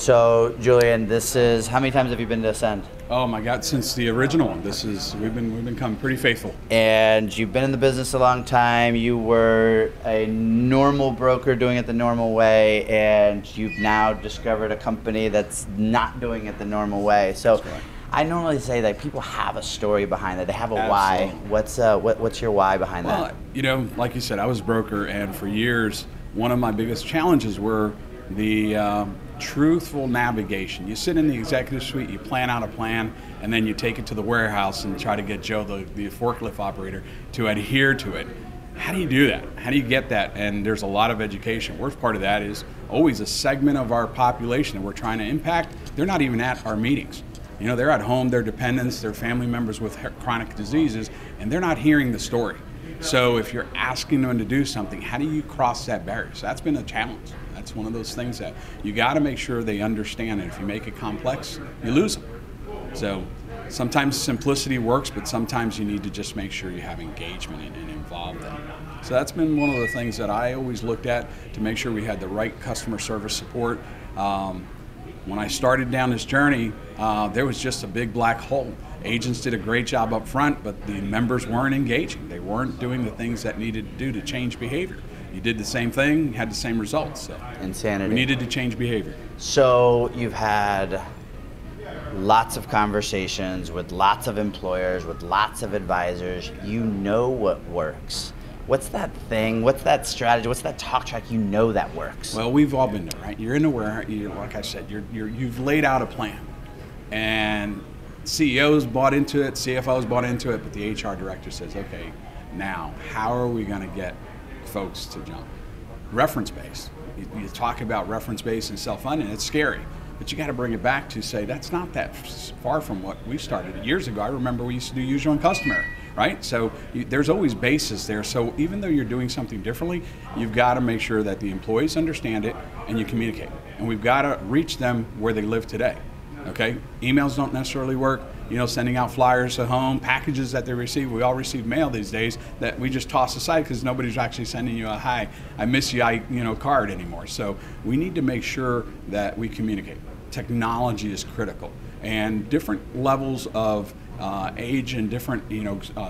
So, Julian, this is, how many times have you been to Ascend? Oh my God, since the original one. We've become pretty faithful. And you've been in the business a long time. You were a normal broker doing it the normal way, and you've now discovered a company that's not doing it the normal way. So, That's right. I normally say that people have a story behind it. They have a Absolutely. why. What's your why behind that? Well, you know, like you said, I was a broker, and for years, one of my biggest challenges were the truthful navigation. You sit in the executive suite, you plan out a plan, and then you take it to the warehouse and try to get Joe, the forklift operator, to adhere to it. How do you do that? How do you get that? And there's a lot of education. Worst part of that is always a segment of our population that we're trying to impact. They're not even at our meetings. You know, they're at home, they're dependents, they're family members with chronic diseases, and they're not hearing the story. So if you're asking them to do something, how do you cross that barrier? So that's been a challenge. That's one of those things that you got to make sure they understand it. If you make it complex, you lose them. So sometimes simplicity works, but sometimes you need to just make sure you have engagement and involve them. So that's been one of the things that I always looked at to make sure we had the right customer service support. When I started down this journey, there was just a big black hole. Agents did a great job up front, but the members weren't engaging. They weren't doing the things that needed to do to change behavior. You did the same thing, had the same results. So Insanity. we needed to change behavior. So you've had lots of conversations with lots of employers, with lots of advisors. You know what works. What's that thing? What's that strategy? What's that talk track you know that works? Well, we've all been there, right? You're in the warehouse. Like I said, you've laid out a plan, and CEOs bought into it, CFOs bought into it, but the HR director says, okay, now how are we going to get folks to jump? Reference-based. You talk about reference-based and self-funding, it's scary, but you got to bring it back to say that's not that far from what we started years ago. I remember we used to do usual and customary, right? So there's always basis there. So even though you're doing something differently, you've got to make sure that the employees understand it and you communicate. And we've got to reach them where they live today. Okay, emails don't necessarily work. You know, sending out flyers to home, packages that they receive. We all receive mail these days that we just toss aside because nobody's actually sending you a "Hi, I miss you," card anymore. So we need to make sure that we communicate. Technology is critical, and different levels of age and different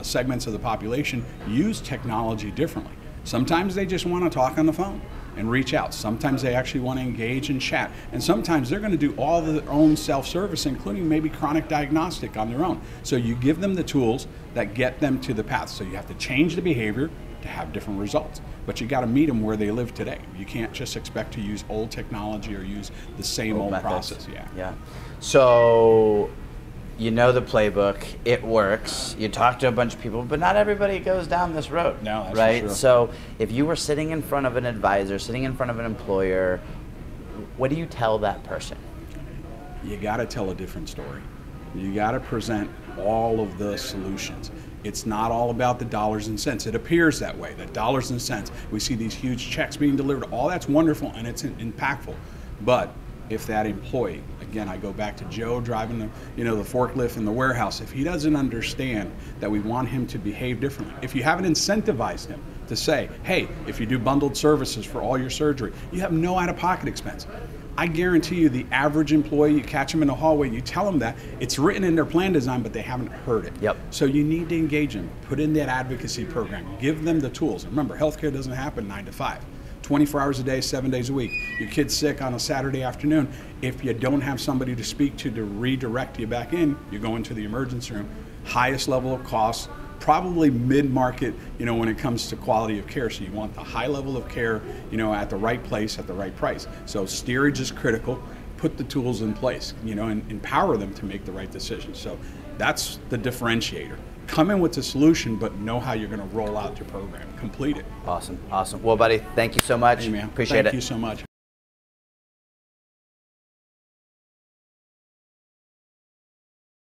segments of the population use technology differently. Sometimes they just want to talk on the phone and reach out. Sometimes they actually want to engage and chat. And sometimes they're going to do all their own self-service, including maybe chronic diagnostic on their own. So you give them the tools that get them to the path. So you have to change the behavior to have different results. But you got to meet them where they live today. You can't just expect to use old technology or use the same old process. Yeah. So you know the playbook, it works. You talk to a bunch of people, but not everybody goes down this road. No, that's right? for sure. So if you were sitting in front of an advisor, sitting in front of an employer, what do you tell that person? You got to tell a different story. You got to present all of the solutions. It's not all about the dollars and cents. It appears that way, that dollars and cents. We see these huge checks being delivered. All that's wonderful and it's impactful. But if that employee, again, I go back to Joe driving the forklift in the warehouse, if he doesn't understand that we want him to behave differently, if you haven't incentivized him to say, hey, if you do bundled services for all your surgery, you have no out-of-pocket expense. I guarantee you the average employee, you catch them in the hallway, you tell them that, it's written in their plan design, but they haven't heard it. Yep. So you need to engage them, put in that advocacy program, give them the tools. Remember, healthcare doesn't happen 9 to 5. 24 hours a day, 7 days a week. Your kid's sick on a Saturday afternoon. If you don't have somebody to speak to redirect you back in, you go into the emergency room. Highest level of cost, probably mid-market, when it comes to quality of care. So you want the high level of care, at the right place, at the right price. So steerage is critical. Put the tools in place, and empower them to make the right decisions. So that's the differentiator. Come in with the solution, but know how you're going to roll out your program. Complete it. Awesome. Well, buddy, thank you so much. Hey, man. Appreciate it. Thank you so much.